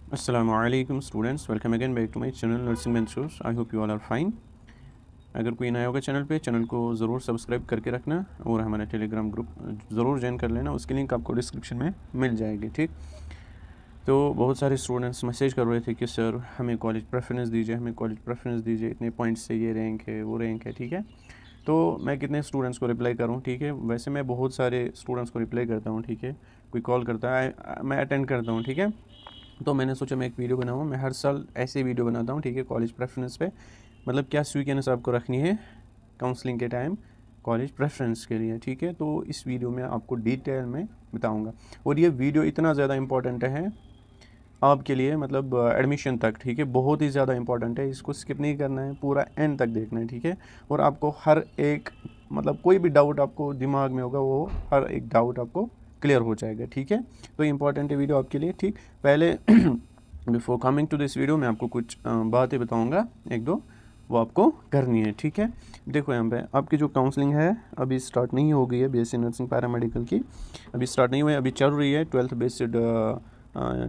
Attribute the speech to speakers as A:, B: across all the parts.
A: Assalamualaikum students, welcome again back to my channel Nursing Mentors. I hope you all are fine. अगर कोई नया होगा channel पे, channel को ज़रूर सब्सक्राइब करके रखना और हमारा टेलीग्राम ग्रुप ज़रूर ज्वाइन कर लेना, उसकी लिंक आपको डिस्क्रिप्शन में मिल जाएगी। ठीक, तो बहुत सारे स्टूडेंट्स मैसेज कर रहे थे कि सर हमें कॉलेज प्रेफरेंस दीजिए, हमें कॉलेज प्रेफरेंस दीजिए, इतने पॉइंट्स से ये रैंक है, वो रैंक है। ठीक है, तो मैं कितने स्टूडेंट्स को रिप्लाई करूँ? ठीक है, वैसे मैं बहुत सारे स्टूडेंट्स को रिप्लाई करता हूँ। ठीक है, कोई कॉल करता है मैं अटेंड करता हूँ। ठीक है, तो मैंने सोचा मैं एक वीडियो बनाऊँ। मैं हर साल ऐसे वीडियो बनाता हूँ। ठीक है, कॉलेज प्रेफरेंस पे, मतलब क्या सीक्वेंस आपको रखनी है काउंसलिंग के टाइम कॉलेज प्रेफरेंस के लिए। ठीक है, तो इस वीडियो में आपको डिटेल में बताऊंगा और ये वीडियो इतना ज़्यादा इम्पोर्टेंट है आपके लिए, मतलब एडमिशन तक। ठीक है, बहुत ही ज़्यादा इंपॉर्टेंट है, इसको स्किप नहीं करना है, पूरा एंड तक देखना है। ठीक है, और आपको हर एक, मतलब कोई भी डाउट आपको दिमाग में होगा वो हर एक डाउट आपको क्लियर हो जाएगा। ठीक है, तो इम्पॉर्टेंट है वीडियो आपके लिए। ठीक, पहले before coming to this video मैं आपको कुछ बातें बताऊंगा, एक दो, वो आपको करनी है। ठीक है, देखो यहाँ पे आपकी जो काउंसलिंग है अभी स्टार्ट नहीं हो गई है, बीएससी नर्सिंग पैरामेडिकल की अभी स्टार्ट नहीं हुई है, अभी चल रही है 12th बेस्ड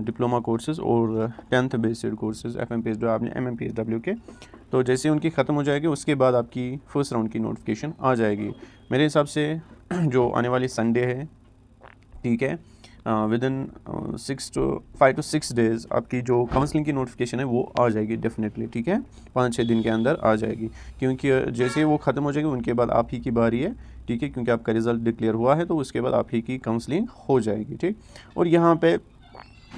A: डिप्लोमा कोर्सेज़ और 10th based courses FMPSW MMPSW के। तो जैसे उनकी ख़त्म हो जाएगी उसके बाद आपकी फर्स्ट राउंड की नोटिफिकेशन आ जाएगी मेरे हिसाब से जो आने वाली संडे है। ठीक है, विद इन 5 to 6 डेज़ आपकी जो काउंसलिंग की नोटिफिकेशन है वो आ जाएगी डेफिनेटली। ठीक है, 5-6 दिन के अंदर आ जाएगी, क्योंकि जैसे वो ख़त्म हो जाएगी उनके बाद आप ही की बारी है। ठीक है, क्योंकि आपका रिज़ल्ट डिक्लेयर हुआ है तो उसके बाद आप ही की काउंसलिंग हो जाएगी। ठीक, और यहाँ पे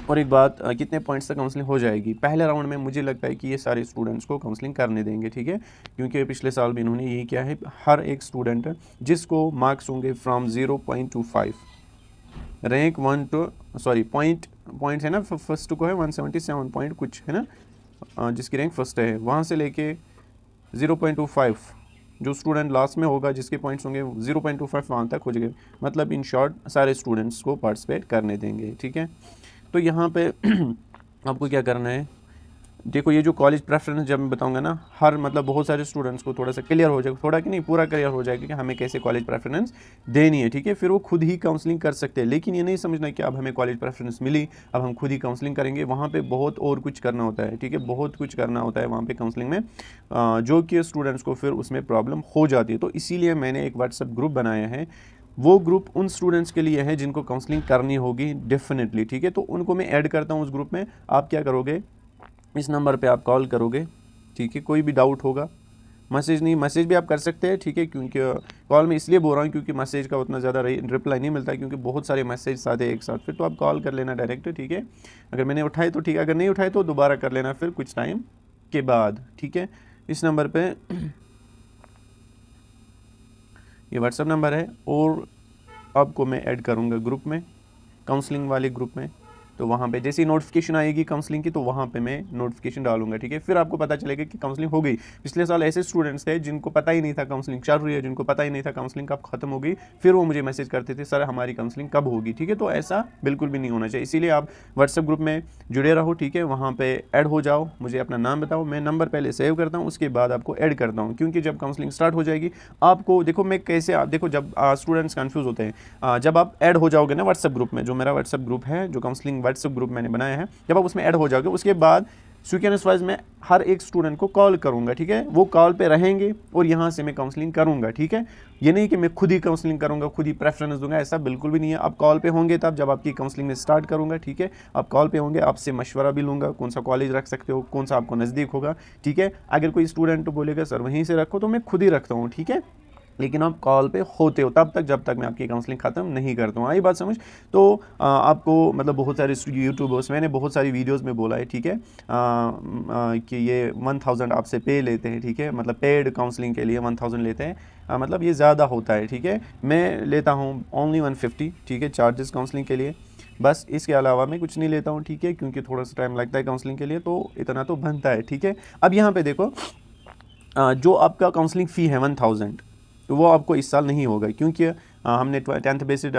A: और एक बात, कितने पॉइंट्स तक काउंसलिंग हो जाएगी? पहले राउंड में मुझे लगता है कि ये सारे स्टूडेंट्स को काउंसलिंग करने देंगे। ठीक है, क्योंकि पिछले साल भी इन्होंने यही किया है, हर एक स्टूडेंट जिसको मार्क्स होंगे फ्रॉम 0.25 रैंक 1 टू पॉइंट्स है ना, फर्स्ट को है 177 पॉइंट कुछ है ना, जिसकी रैंक फर्स्ट है, वहाँ से लेके 0.25 जो स्टूडेंट लास्ट में होगा जिसके पॉइंट्स होंगे 0.25 वहाँ तक हो जाएंगे, मतलब इन शॉर्ट सारे स्टूडेंट्स को पार्टिसिपेट करने देंगे। ठीक है, तो यहाँ पे आपको क्या करना है, देखो ये जो कॉलेज प्रेफरेंस जब मैं बताऊंगा ना, हर मतलब बहुत सारे स्टूडेंट्स को थोड़ा सा क्लियर हो जाएगा, थोड़ा कि नहीं पूरा क्लियर हो जाएगा कि हमें कैसे कॉलेज प्रेफरेंस देनी है। ठीक है, फिर वो खुद ही काउंसलिंग कर सकते हैं, लेकिन ये नहीं समझना कि अब हमें कॉलेज प्रेफरेंस मिली अब हम खुद ही काउंसलिंग करेंगे। वहाँ पे बहुत और कुछ करना होता है। ठीक है, बहुत कुछ करना होता है वहाँ पे काउंसलिंग में, जो कि स्टूडेंट्स को फिर उसमें प्रॉब्लम हो जाती है। तो इसीलिए मैंने एक व्हाट्सएप ग्रुप बनाया है, वो ग्रुप उन स्टूडेंट्स के लिए है जिनको काउंसलिंग करनी होगी डेफिनेटली। ठीक है, तो उनको मैं ऐड करता हूँ उस ग्रुप में। आप क्या करोगे, इस नंबर पे आप कॉल करोगे। ठीक है, कोई भी डाउट होगा, मैसेज नहीं, मैसेज भी आप कर सकते हैं। ठीक है, क्योंकि कॉल में इसलिए बोल रहा हूँ क्योंकि मैसेज का उतना ज़्यादा रिप्लाई नहीं मिलता, क्योंकि बहुत सारे मैसेज आते हैं एक साथ, फिर तो आप कॉल कर लेना डायरेक्ट। ठीक है, अगर मैंने उठाए तो ठीक है, अगर नहीं उठाए तो दोबारा कर लेना फिर कुछ टाइम के बाद। ठीक है, इस नंबर पर ये व्हाट्सअप नंबर है और आपको मैं ऐड करूँगा ग्रुप में, काउंसलिंग वाले ग्रुप में। तो वहाँ पे जैसी नोटिफिकेशन आएगी काउंसलिंग की तो वहाँ पे मैं नोटिफिकेशन डालूंगा। ठीक है, फिर आपको पता चलेगा कि काउंसलिंग हो गई। पिछले साल ऐसे स्टूडेंट्स थे जिनको पता ही नहीं था काउंसलिंग चल रही है, जिनको पता ही नहीं था काउंसलिंग कब खत्म होगी, फिर वो मुझे मैसेज करते थे सर हमारी काउंसलिंग कब होगी। ठीक है, तो ऐसा बिल्कुल भी नहीं होना चाहिए, इसीलिए आप व्हाट्सएप ग्रुप में जुड़े रहो। ठीक है, वहाँ पर ऐड हो जाओ, मुझे अपना नाम बताओ, मैं नंबर पहले सेव करता हूँ, उसके बाद आपको ऐड करता हूँ, क्योंकि जब काउंसलिंग स्टार्ट हो जाएगी आपको, देखो मैं कैसे, आप देखो जब स्टूडेंट्स कन्फ्यूज़ होते हैं, जब आप ऐड हो जाओगे ना व्हाट्सएप ग्रुप में, जो मेरा व्हाट्सएप ग्रुप है, जो काउंसलिंग व्हाट्सएप ग्रुप मैंने बनाया है, जब आप उसमें ऐड हो जाओगे उसके बाद सीक्वेंस वाइज मैं हर एक स्टूडेंट को कॉल करूंगा। ठीक है, वो कॉल पे रहेंगे और यहाँ से मैं काउंसलिंग करूंगा। ठीक है, ये नहीं कि मैं खुद ही काउंसलिंग करूंगा, खुद ही प्रेफरेंस दूंगा, ऐसा बिल्कुल भी नहीं है। आप कॉल पे होंगे तब जब आपकी काउंसलिंग में स्टार्ट करूंगा। ठीक है, आप कॉल पे होंगे, आपसे मशवरा भी लूंगा कौन सा कॉलेज रख सकते हो, कौन सा आपको नज़दीक होगा। ठीक है, अगर कोई स्टूडेंट बोलेगा सर वहीं से रखो तो मैं खुद ही रखता हूँ। ठीक है, लेकिन आप कॉल पे होते हो तब तक जब तक मैं आपकी काउंसलिंग ख़त्म नहीं करता हूँ। आई बात समझ? तो आपको मतलब बहुत सारे यूट्यूबर्स, मैंने बहुत सारी वीडियोस में बोला है। ठीक है, कि ये 1000 आपसे पे लेते हैं। ठीक है, मतलब पेड काउंसलिंग के लिए 1000 लेते हैं, मतलब ये ज़्यादा होता है। ठीक है, मैं लेता हूँ ओनली 150। ठीक है, चार्जेस काउंसलिंग के लिए, बस इसके अलावा मैं कुछ नहीं लेता हूँ। ठीक है, क्योंकि थोड़ा सा टाइम लगता है काउंसलिंग के लिए, तो इतना तो बनता है। ठीक है, अब यहाँ पे देखो, जो आपका काउंसलिंग फ़ी है 1000, तो वो आपको इस साल नहीं होगा, क्योंकि हमने 10th बेस्ड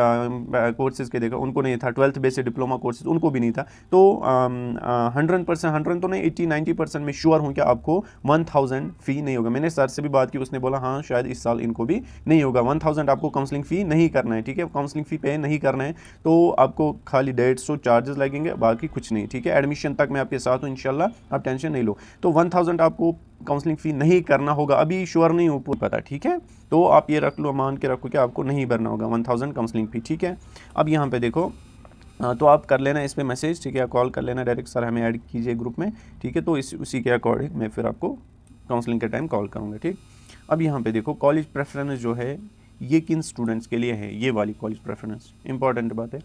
A: कोर्सेज़ के देखा, उनको नहीं था। 12th बेस्ड डिप्लोमा कोर्सेज, उनको भी नहीं था। तो 100% तो नहीं, 80-90% में श्योर हूँ कि आपको 1000 फ़ी नहीं होगा। मैंने सर से भी बात की, उसने बोला हाँ शायद इस साल इनको भी नहीं होगा। 1000 आपको काउंसलिंग फ़ी नहीं करना है, ठीक है, काउंसलिंग फ़ी पे नहीं करना है। तो आपको खाली 150 चार्जेस लगेंगे, बाकी कुछ नहीं, ठीक है। एडमिशन तक मैं आपके साथ हूँ इंशाल्लाह, आप टेंशन नहीं लो। तो 1000 आपको काउंसलिंग फ़ी नहीं करना होगा, अभी श्योर नहीं हो पता, ठीक है। तो आप ये रख लो, मान के रखो कि आपको नहीं भरना होगा 1000 काउंसलिंग फ़ी, ठीक है। अब यहाँ पे देखो, तो आप कर लेना इस पे मैसेज, ठीक है, कॉल कर लेना डायरेक्ट, सर हमें ऐड कीजिए ग्रुप में, ठीक है। तो उसी के अकॉर्डिंग मैं फिर आपको काउंसलिंग के टाइम कॉल करूँगा, ठीक। अब यहाँ पे देखो, कॉलेज प्रेफरेंस जो है ये किन स्टूडेंट्स के लिए है, ये वाली कॉलेज प्रेफरेंस इंपॉर्टेंट बात है,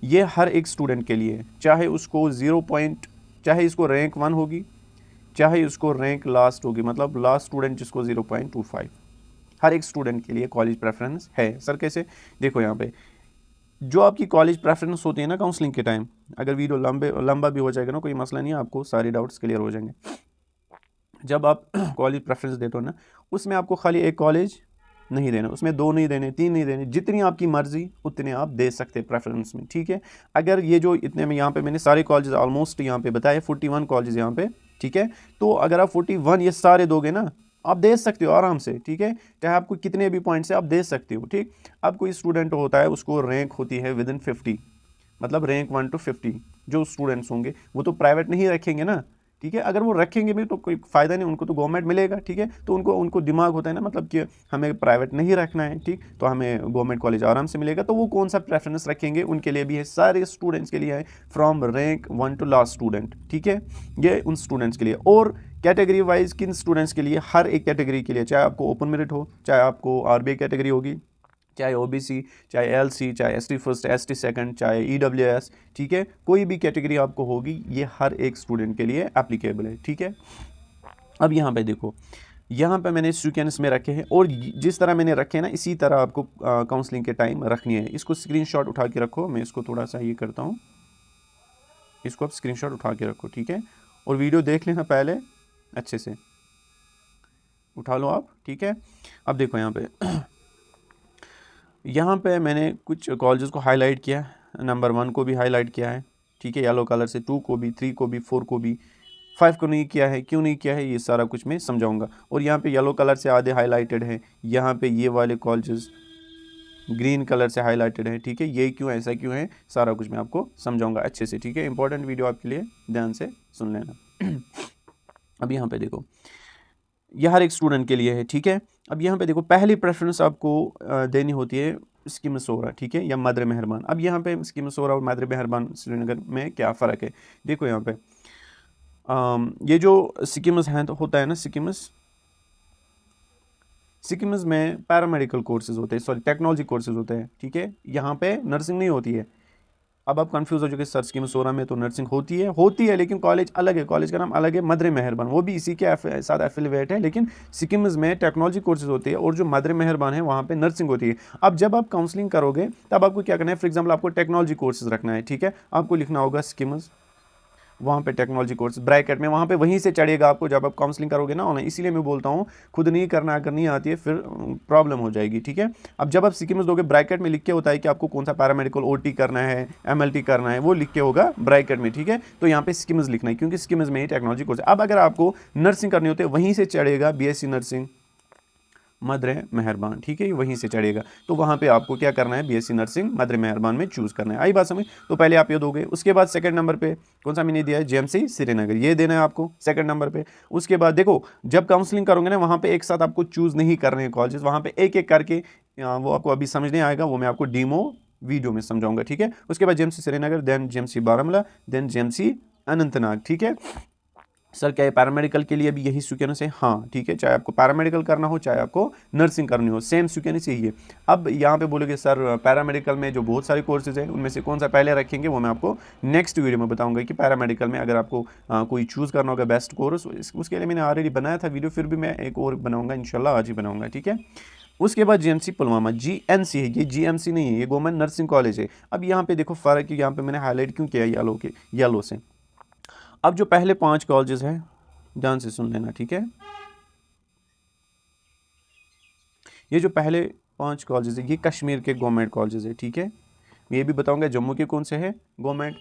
A: ये हर एक स्टूडेंट के लिए है, चाहे उसको चाहे इसको रैंक 1 होगी, चाहे उसको रैंक लास्ट होगी, मतलब लास्ट स्टूडेंट जिसको 0.25, हर एक स्टूडेंट के लिए कॉलेज प्रेफरेंस है। सर कैसे, देखो यहाँ पे जो आपकी कॉलेज प्रेफरेंस होती है ना काउंसलिंग के टाइम, अगर वीडियो लंबा भी हो जाएगा ना, कोई मसला नहीं है, आपको सारे डाउट्स क्लियर हो जाएंगे। जब आप कॉलेज प्रेफरेंस देते हो ना, उसमें आपको खाली एक कॉलेज नहीं देना, उसमें 2 नहीं देने, 3 नहीं देने, जितनी आपकी मर्जी उतने आप दे सकते हैं प्रेफरेंस में, ठीक है। अगर ये जो इतने में यहाँ पे मैंने सारे कॉलेज ऑलमोस्ट यहाँ पे बताए, 41 कॉलेज यहाँ पे, ठीक है। तो अगर आप 41 ये सारे दोगे ना, आप दे सकते हो आराम से, ठीक है, चाहे आपको कितने भी पॉइंट से आप दे सकते हो, ठीक। अब कोई स्टूडेंट होता है, उसको रैंक होती है विदिन 50, मतलब रैंक 1 to 50 जो स्टूडेंट्स होंगे वो तो प्राइवेट नहीं रखेंगे ना, ठीक है। अगर वो रखेंगे भी तो कोई फ़ायदा नहीं, उनको तो गवर्नमेंट मिलेगा, ठीक है। तो उनको दिमाग होता है ना, मतलब कि हमें प्राइवेट नहीं रखना है, ठीक, तो हमें गवर्नमेंट कॉलेज आराम से मिलेगा। तो वो कौन सा प्रेफरेंस रखेंगे, उनके लिए भी है, सारे स्टूडेंट्स के लिए है, from rank 1 to last student, ठीक है। ये उन स्टूडेंट्स के लिए। और कैटेगरी वाइज किन स्टूडेंट्स के लिए, हर एक कैटेगरी के लिए, चाहे आपको ओपन मेरिट हो, चाहे आपको आरबीआई कैटेगरी होगी, चाहे ओबीसी, चाहे एलसी, चाहे एसटी फर्स्ट, एसटी सेकंड, चाहे ईडब्ल्यूएस, ठीक है, कोई भी कैटेगरी आपको होगी, ये हर एक स्टूडेंट के लिए एप्लीकेबल है, ठीक है। अब यहाँ पे देखो, यहाँ पे मैंने सीक्वेंस में रखे हैं, और जिस तरह मैंने रखे हैं ना, इसी तरह आपको काउंसलिंग के टाइम रखनी है। इसको स्क्रीनशॉट उठा के रखो, मैं इसको थोड़ा सा ये करता हूँ, इसको आप स्क्रीनशॉट उठा के रखो, ठीक है। और वीडियो देख लेना पहले अच्छे से, उठा लो आप, ठीक है। अब देखो यहाँ पे मैंने कुछ कॉलेजेस को हाईलाइट किया, नंबर 1 को भी हाईलाइट किया है, ठीक है, येलो कलर से, 2 को भी, 3 को भी, 4 को भी, 5 को नहीं किया है, क्यों नहीं किया है ये सारा कुछ मैं समझाऊंगा। और यहाँ पे येलो कलर से आधे हाईलाइटेड है, यहाँ पे ये वाले कॉलेजेस ग्रीन कलर से हाईलाइटेड है, ठीक है। ये क्यों, ऐसा क्यों है, सारा कुछ मैं आपको समझाऊंगा अच्छे से, ठीक है। इंपॉर्टेंट वीडियो आपके लिए, ध्यान से सुन लेना। अब यहाँ पे देखो, यह हर एक स्टूडेंट के लिए है, ठीक है। अब यहाँ पे देखो, पहली प्रेफरेंस आपको देनी होती है स्कीम मसौरा, ठीक है, या मदर मेहरबान। अब यहाँ पे स्कीम मसौरा और मदर मेहरबान श्रीनगर में क्या फ़र्क है, देखो यहाँ पे ये जो स्कीम्स हैं, तो होता है ना स्कीम्स में पैरामेडिकल कोर्सेज होते हैं, सॉरी टेक्नोलॉजी कोर्सेज होते हैं, ठीक है। यहाँ पे नर्सिंग नहीं होती है। अब आप कंफ्यूज हो चुके, सर स्कीम सोरा में तो नर्सिंग होती है, लेकिन कॉलेज अलग है, कॉलेज का नाम अलग है, मदर मेहरबान, वो भी इसी के साथ एफिलिएट है, लेकिन सिक्किम्स में टेक्नोलॉजी कोर्सेज होती है, और जो मदर मेहरबान है वहाँ पे नर्सिंग होती है। अब जब आप काउंसलिंग करोगे तब आपको क्या करना है, फॉर एग्जाम्पल आपको टेक्नोलॉजी कोर्सेज रखना है, ठीक है, आपको लिखना होगा स्कीम्स, वहाँ पे टेक्नोलॉजी कोर्स ब्रैकेट में, वहाँ पे वहीं से चढ़ेगा आपको जब आप काउंसलिंग करोगे ना ऑनलाइन। इसीलिए मैं बोलता हूँ खुद नहीं करना, अगर नहीं आती है फिर प्रॉब्लम हो जाएगी, ठीक है। अब जब आप स्कीम्स दोगे, ब्रैकेट में लिख के होता है कि आपको कौन सा पैरामेडिकल ओटी करना है, एमएलटी करना है, वो लिख के होगा ब्रैकेट में, ठीक है। तो यहाँ पे स्कीम्स लिखना है, क्योंकि स्कीम्स में ही टेक्नोलॉजी कोर्स है। अब अगर आपको नर्सिंग करनी होती है, वहीं से चढ़ेगा बीएससी नर्सिंग मदर मेहरबान, ठीक है, वहीं से चढ़ेगा। तो वहाँ पे आपको क्या करना है, बीएससी नर्सिंग मदर मेहरबान में चूज़ करना है। आई बात समझ। तो पहले आप ये दोगे, उसके बाद सेकंड नंबर पे कौन सा मैंने दिया है, जेएमसी श्रीनगर, ये देना है आपको सेकंड नंबर पे। उसके बाद देखो, जब काउंसलिंग करोगे ना, वहाँ पे एक साथ आपको चूज़ नहीं करने हैं कॉलेजेस, वहाँ पे एक एक करके, वो आपको अभी समझ नहीं आएगा, वो मैं आपको डीमो वीडियो में समझाऊंगा, ठीक है। उसके बाद JMC Srinagar, then JMC Baramulla, then JMC Anantnag, ठीक है। सर क्या है पैरामेडिकल के लिए भी यही सीक्वेंस है, हाँ ठीक है, चाहे आपको पैरामेडिकल करना हो, चाहे आपको नर्सिंग करनी हो, सेम सीक्वेंस यही है। अब यहाँ पे बोलोगे सर पैरामेडिकल में जो बहुत सारे कोर्सेज हैं, उनमें से कौन सा पहले रखेंगे, वो मैं आपको नेक्स्ट वीडियो में बताऊंगा कि पैरामेडिकल में अगर आपको कोई चूज़ करना होगा बेस्ट कोर्स, उसके लिए मैंने ऑलरेडी बनाया था वीडियो, फिर भी मैं एक और बनाऊँगा इंशाल्लाह, आज ही बनाऊँगा, ठीक है। उसके बाद जीएमसी पुलवामा, जीएनसी है, ये जीएमसी नहीं है, ये गवर्नमेंट नर्सिंग कॉलेज है। अब यहाँ पे देखो फ़र्क है, यहाँ पे मैंने हाईलाइट क्यों किया येलो से। अब जो पहले 5 कॉलेजेस हैं, ध्यान से सुन लेना, ठीक है। ये जो पहले 5 कॉलेज है, ये कश्मीर के गवर्नमेंट कॉलेजेस है, ठीक है। मैं ये भी बताऊंगा जम्मू के कौन से है गवर्नमेंट,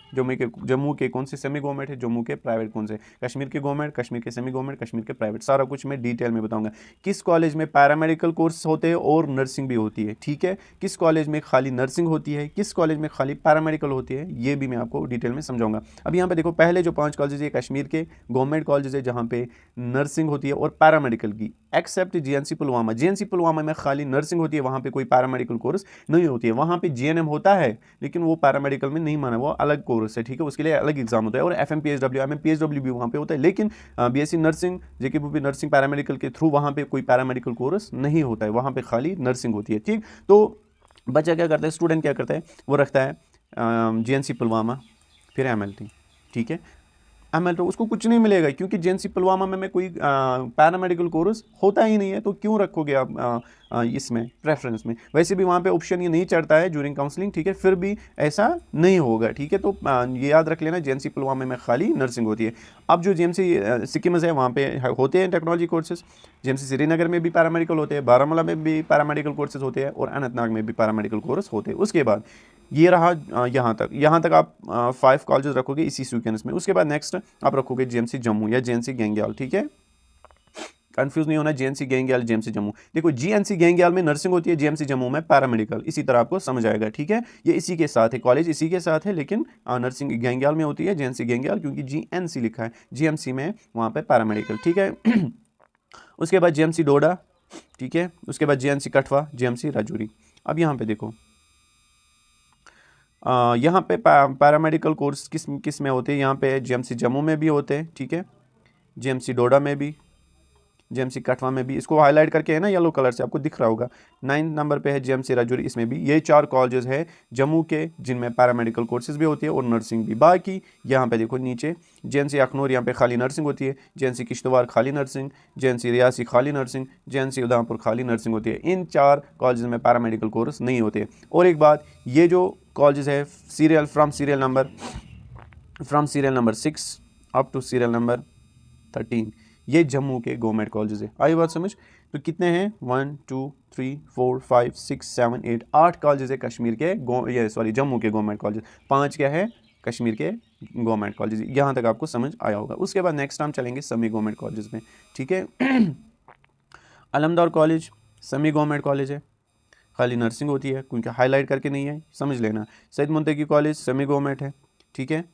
A: जम्मू के कौन से सेमी गवर्नमेंट है, जम्मू के प्राइवेट कौन से, कश्मीर के गवर्नमेंट, कश्मीर के सेमी गवर्नमेंट, कश्मीर के प्राइवेट, सारा कुछ मैं डिटेल में बताऊंगा। किस कॉलेज में पैरामेडिकल कोर्स होते हैं और नर्सिंग भी होती है, ठीक है। किस कॉलेज में खाली नर्सिंग होती है, किस कॉलेज में खाली पैरामेडिकल होती है, ये भी मैं आपको डिटेल में समझाऊंगा। अब यहाँ पे देखो, पहले जो 5 कॉलेज है कश्मीर के गवर्नमेंट कॉलेज है जहाँ पे नर्सिंग होती है और पैरामेडिकल की, except GNC Pulwama. GNC Pulwama में खाली नर्सिंग होती है, वहाँ पे कोई पैरामेडिकल कोर्स नहीं होती है। वहाँ पे जीएनएम होता है लेकिन वो पैरामेडिकल में नहीं माना, वो अलग कोर्स है, ठीक है, उसके लिए अलग एग्जाम होता है। और एफएमपीएचडब्ल्यू भी वहाँ पे होता है, लेकिन बीएससी नर्सिंग, जेकेपीपी नर्सिंग पैरामेडिकल के थ्रू वहाँ पे कोई पैरामेडिकल कोर्स नहीं होता है, वहाँ पे खाली नर्सिंग होती है, ठीक। तो बच्चा क्या करता है, स्टूडेंट क्या करता है, वो रखता है जीएनसी पुलवामा, फिर एमएलटी, ठीक है। एमएलटी उसको कुछ नहीं मिलेगा क्योंकि जीएनसी पुलवामा में कोई पैरामेडिकल कोर्स होता ही नहीं है, तो क्यों रखोगे आप इसमें प्रेफरेंस में। वैसे भी वहाँ पे ऑप्शन ये नहीं चढ़ता है ड्यूरिंग काउंसलिंग, ठीक है, फिर भी ऐसा नहीं होगा, ठीक है। तो ये याद रख लेना, जीएनसी पुलवामा में खाली नर्सिंग होती है। अब जो जीएमसी सिक्किम है वहाँ पे होते हैं टेक्नोलॉजी कोर्सेज, जीएमसी श्रीनगर में भी पैरामेडिकल होते हैं, बारामूला में भी पैरामेडिकल कोर्सेज होते हैं और अनंतनाग में भी पैरामेडिकल कोर्स होते हैं। उसके बाद ये रहा यहाँ तक आप 5 कॉलेजेस रखोगे इसी सीक्वेंस में। उसके बाद नेक्स्ट आप रखोगे जीएमसी जम्मू या जेएनसी गैंगयाल, ठीक है, कंफ्यूज नहीं होना, जीएनसी गैंगयाल जीएमसी जम्मू। देखो जीएनसी गैंगयाल में नर्सिंग होती है, जीएमसी जम्मू में पैरामेडिकल, इसी तरह आपको समझ आएगा, ठीक है। ये इसी के साथ है, कॉलेज इसी के साथ है, लेकिन नर्सिंग गैंगयाल में होती है जीएनसी गैंगयाल, क्योंकि जीएनसी लिखा है, जीएमसी में वहाँ पे पैरामेडिकल, ठीक है। उसके बाद जीएमसी डोडा, ठीक है। उसके बाद जीएनसी कठवा, जीएमसी राजौरी। अब यहाँ पे देखो, यहाँ पे पैरामेडिकल कोर्स किस में होते हैं, यहाँ पे जीएमसी जम्मू में भी होते हैं, ठीक है, जीएमसी डोडा में भी, जीएमसी कठवा में भी, इसको हाईलाइट करके है ना येलो कलर से, आपको दिख रहा होगा। 9 नंबर पे है जीएमसी राजौरी, इसमें भी ये 4 कॉलेजेस है जम्मू के जिनमें पैरामेडिकल कोर्सेज भी होती है और नर्सिंग भी। बाकी यहाँ पे देखो नीचे जीएनसी अखनूर, यहाँ पे खाली नर्सिंग होती है, जीएनसी किश्तवाड़ खाली नर्सिंग, जीएनसी रियासी खाली नर्सिंग, जीएनसी उधमपुर खाली नर्सिंग होती है। इन 4 कॉलेजेस में पैरामेडिकल कोर्स नहीं होते। और एक बात, ये जो कॉलेजेस है from serial number 6 up to serial number 13, ये जम्मू के गवर्नमेंट कॉलेजेस है। आई बात समझ। तो कितने हैं, 1 2 3 4 5 6 7 8 8 कॉलेजेस है कश्मीर के जम्मू के गवर्नमेंट कॉलेज, 5 क्या है कश्मीर के गवर्नमेंट कॉलेज। यहाँ तक आपको समझ आया होगा। उसके बाद नेक्स्ट हम चलेंगे सेमी गवर्नमेंट कॉलेज में, ठीक है। अलमदौर कॉलेज सेमी गवर्नमेंट कॉलेज है, खाली नर्सिंग होती है, क्योंकि हाईलाइट करके नहीं है, समझ लेना। सैयद मुंतकी कॉलेज सेमी गवर्नमेंट है, ठीक है।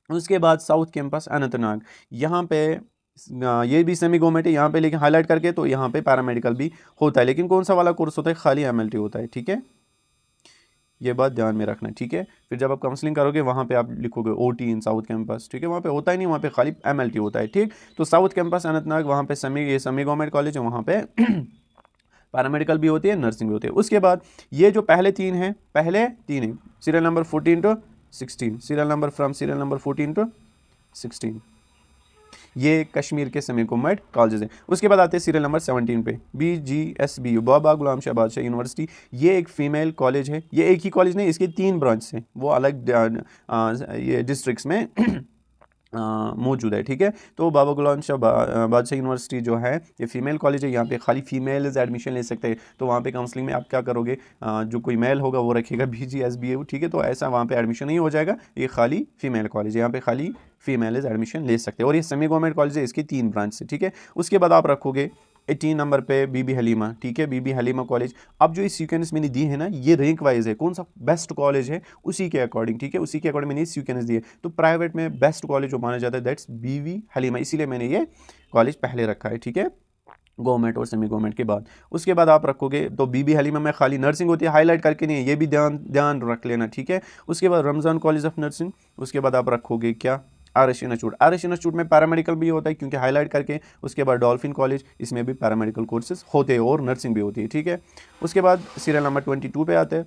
A: उसके बाद साउथ कैंपस अनंतनाग, यहाँ पे ये भी सेमी गवर्नमेंट है यहाँ पे, लेकिन हाईलाइट करके तो यहाँ पे पैरामेडिकल भी होता है, लेकिन कौन सा वाला कोर्स होता है, खाली एमएलटी होता है, ठीक है। ये बात ध्यान में रखना, ठीक है। फिर जब आप काउंसलिंग करोगे वहाँ पे आप लिखोगे ओटी इन साउथ कैंपस, ठीक है, वहाँ पे होता ही नहीं, वहाँ पे खाली एमएलटी होता है, ठीक। तो साउथ कैंपस अनंतनाग, वहाँ पे सेमी गवर्नमेंट कॉलेज है, वहाँ पे पैरामेडिकल भी होती है, नर्सिंग भी होती है। उसके बाद ये जो पहले तीन है serial number 14 to 16, serial number from serial number 14 to 16, ये कश्मीर के सेमी गवर्नमेंट कॉलेजेस हैं। उसके बाद आते हैं सीरियल नंबर 17 पे, BGSBU बाबा गुलाम शाह बादशाह यूनिवर्सिटी। ये एक फ़ीमेल कॉलेज है, ये एक ही कॉलेज नहीं, इसके 3 ब्रांच हैं, वो अलग ये डिस्ट्रिक्ट्स में मौजूद है, ठीक है। तो बाबा गुलाम शाह बादशाह यूनिवर्सिटी जो है ये फ़ीमेल कॉलेज है, यहाँ पे खाली फीमेल्स एडमिशन ले सकते हैं। तो वहाँ पे काउंसलिंग में आप क्या करोगे, जो कोई मेल होगा वो रखेगा BGSBU, ठीक है। तो ऐसा वहाँ पे एडमिशन नहीं हो जाएगा, ये खाली फीमेल कॉलेज है, यहाँ पे खाली फीमेल्स एडमिशन ले सकते हैं। और ये सेमी गवर्नमेंट कॉलेज है, इसकी 3 ब्रांच है, ठीक है। उसके बाद आप रखोगे 18 नंबर पे बीबी हलीमा, ठीक है, बीबी हलीमा कॉलेज। अब जो इस सीक्वेंस मैंने दी है ना, ये रैंक वाइज है, कौन सा बेस्ट कॉलेज है उसी के अकॉर्डिंग, ठीक है, उसी के अकॉर्डिंग मैंने इस सीक्वेंस दी है। तो प्राइवेट में बेस्ट कॉलेज जो माना जाता है दैट्स बीबी हलीमा, इसीलिए मैंने ये कॉलेज पहले रखा है, ठीक है, गवर्नमेंट और सेमी गवर्नमेंट के बाद। उसके बाद आप रखोगे तो बीबी हलीमा में खाली नर्सिंग होती है, हाईलाइट करके नहीं है, ये भी ध्यान रख लेना, ठीक है। उसके बाद रमज़ान कॉलेज ऑफ नर्सिंग। उसके बाद आप रखोगे क्या, RS इंस्टीट्यूट में पैरामेडिकल भी होता है, क्योंकि हाईलाइट करके। उसके बाद डॉल्फिन कॉलेज, इसमें भी पैरामेडिकल कोर्सेज होते हैं और नर्सिंग भी होती है, ठीक है। उसके बाद सीरियल नंबर 22 पे आते हैं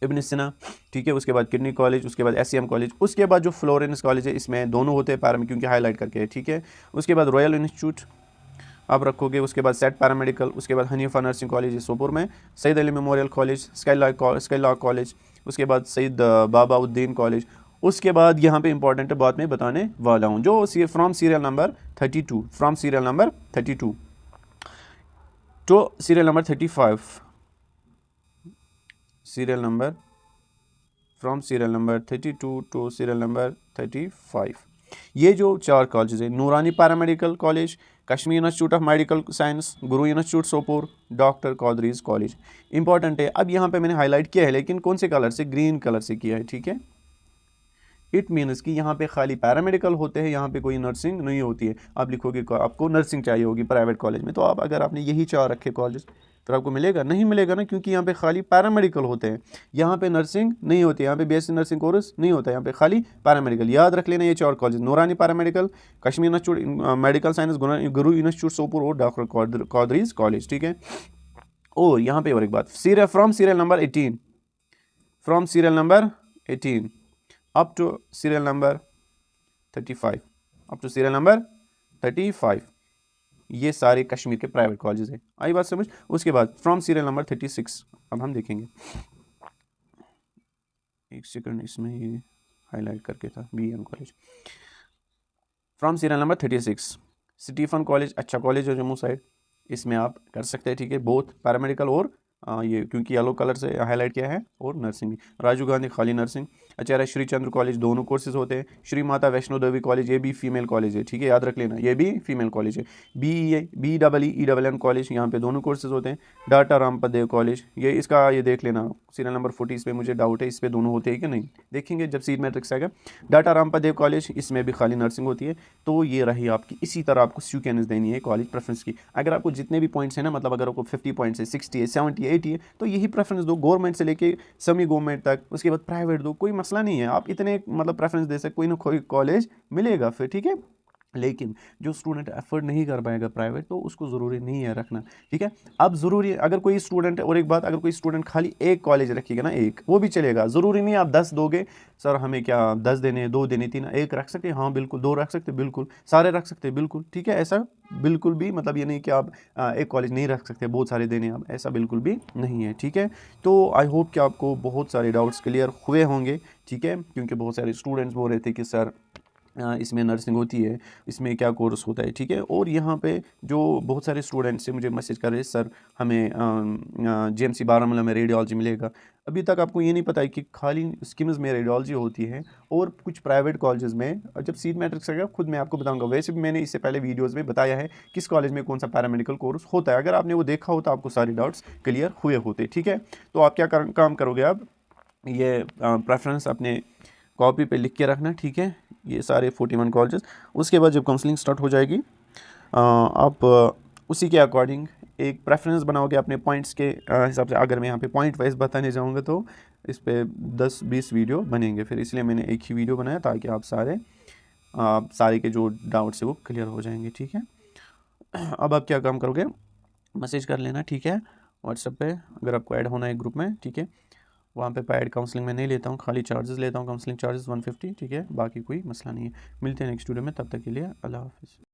A: इब्न सिना, ठीक है। उसके बाद किडनी कॉलेज, उसके बाद SCM कॉलेज। उसके बाद जो फ्लोरेंस कॉलेज है इसमें दोनों होते हैं पैरा में, क्योंकि हाईलाइट करके है, ठीक है। उसके बाद रॉयल इंस्टीट्यूट आप रखोगे। उसके बाद सेट पैरामेडिकल। उसके बाद हनीफा नर्सिंग कॉलेज सोपोर में, Syed Ali memorial college, sky college. उसके बाद सईद बाबाउद्दीन कॉलेज। उसके बाद यहाँ पे इंपॉर्टेंट बात मैं बताने वाला हूँ, जो from serial number 32 to serial number 35, serial number from serial number 32 to serial number 35। ये जो 4 कॉलेज हैं, Noorani paramedical college, Kashmir institute of medical science, Guru institute Sopore, doctor Chaudhary's college, important है। अब यहाँ पे मैंने हाईलाइट किया है, लेकिन कौन से कलर से? ग्रीन कलर से किया है, ठीक है। इट मीन्स कि यहाँ पे खाली पैरामेडिकल होते हैं, यहाँ पे कोई नर्सिंग नहीं होती है। आप लिखोगे आपको नर्सिंग चाहिए होगी प्राइवेट कॉलेज में, तो आप अगर आपने यही 4 रखे कॉलेज, तो आपको मिलेगा? नहीं मिलेगा ना, क्योंकि यहाँ पे खाली पैरामेडिकल होते हैं, यहाँ पे नर्सिंग नहीं होती, यहाँ पे बीएससी नर्सिंग कोर्स नहीं होता, यहाँ पे खाली पैरामेडिकल। याद रख लेना ये 4 कॉलेज, नूरानी paramedical, Kashmir institute medical science, Guru institute Sopore और डॉक्टर कौदरीज कॉलेज, ठीक है। और यहाँ पे और एक बात, from serial number 18, from serial number 18 up to serial number 35, up to serial number 35, ये सारे कश्मीर के प्राइवेट कॉलेजेस हैं। आई बात समझ? उसके बाद फ्रॉम सीरियल नंबर 36, अब हम देखेंगे, एक सेकंड, इसमें ये हाईलाइट करके था, BM कॉलेज। From serial number 36 Stephen college, अच्छा कॉलेज है जम्मू साइड, इसमें आप कर सकते हैं, ठीक है। बोथ पैरामेडिकल और ये क्योंकि येलो कलर से हाईलाइट किया है, और नर्सिंग भी। राजीव गांधी खाली नर्सिंग। आचार्य श्री चंद्र कॉलेज, दोनों कोर्सेज होते हैं। श्री माता वैष्णो देवी कॉलेज, ये भी फीमेल कॉलेज है, ठीक है, याद रख लेना, ये भी फीमेल कॉलेज है। BEEEN कॉलेज, यहाँ पे दोनों कोर्सेज होते हैं। डाटा रामपत देव कॉलेज, ये इसका ये देख लेना, सीरियल नंबर 40 पे मुझे डाउट है, इस पे दोनों होते हैं कि नहीं, देखेंगे जब सीट मैट्रिक्स आएगा। डाटा रामपत देव कॉलेज, इसमें भी खाली नर्सिंग होती है। तो ये रही आपकी, इसी तरह आपको स्यूकेनेस देनी है कॉलेज प्रेफरेंस की। अगर आपको जितने भी पॉइंट्स हैं ना, मतलब अगर आपको 50 पॉइंट्स है, 60 है, 70 है, 80 है, तो यही प्रेफरेंस दो, गवर्नमेंट से लेके सेमी गवर्नमेंट तक, उसके बाद प्राइवेट दो, कोई मसला नहीं है। आप इतने मतलब प्रेफरेंस दे सकते, कोई ना कोई कॉलेज मिलेगा फिर, ठीक है। लेकिन जो स्टूडेंट एफर्ट नहीं कर पाएगा प्राइवेट, तो उसको ज़रूरी नहीं है रखना, ठीक है। अब ज़रूरी है अगर कोई स्टूडेंट, और एक बात, अगर कोई स्टूडेंट खाली एक कॉलेज रखिएगा ना, एक, वो भी चलेगा, ज़रूरी नहीं आप 10 दोगे। सर हमें क्या 10 देने, 2 देने, 3, एक रख सकते हैं, हाँ बिल्कुल, 2 रख सकते हैं, बिल्कुल, सारे रख सकते हैं, बिल्कुल, ठीक है। ऐसा बिल्कुल भी मतलब ये नहीं कि आप एक कॉलेज नहीं रख सकते, बहुत सारे देने आप, ऐसा बिल्कुल भी नहीं है, ठीक है। तो आई होप कि आपको बहुत सारे डाउट्स क्लियर हुए होंगे, ठीक है, क्योंकि बहुत सारे स्टूडेंट्स बोल रहे थे कि सर इसमें नर्सिंग होती है, इसमें क्या कोर्स होता है, ठीक है। और यहाँ पे जो बहुत सारे स्टूडेंट्स से मुझे मैसेज कर रहे हैं, सर हमें GMC बारामूला में रेडियोलॉजी मिलेगा। अभी तक आपको ये नहीं पता है कि खाली स्किम्स में रेडियोलॉजी होती है, और कुछ प्राइवेट कॉलेजेस में जब सीट मैट्रिक्स आएगा खुद मैं आपको बताऊंगा। वैसे भी मैंने इससे पहले वीडियोस में बताया है किस कॉलेज में कौन सा पैरामेडिकल कोर्स होता है, अगर आपने वो देखा हो तो आपको सारे डाउट्स क्लियर हुए होते, ठीक है। तो आप क्या काम करोगे, आप ये प्रेफरेंस अपने कॉपी पे लिख के रखना, ठीक है, ये सारे 41 कॉलेजेस। उसके बाद जब काउंसलिंग स्टार्ट हो जाएगी, आप उसी के अकॉर्डिंग एक प्रेफरेंस बनाओगे अपने पॉइंट्स के हिसाब से। अगर मैं यहाँ पे पॉइंट वाइज बताने जाऊँगा तो इस पर 10-20 वीडियो बनेंगे, फिर इसलिए मैंने एक ही वीडियो बनाया, ताकि आप सारे के जो डाउट्स है वो क्लियर हो जाएंगे, ठीक है। अब आप क्या काम करोगे, मैसेज कर लेना, ठीक है, व्हाट्सएप पे, अगर आपको ऐड होना है ग्रुप में, ठीक है। वहाँ पे पेड काउंसलिंग मैं नहीं लेता हूँ, खाली चार्जेस लेता हूँ, काउंसलिंग चार्जेस 150, ठीक है, बाकी कोई मसला नहीं है। मिलते हैं नेक्स्ट वीडियो में, तब तक के लिए अल्लाह हाफिज़।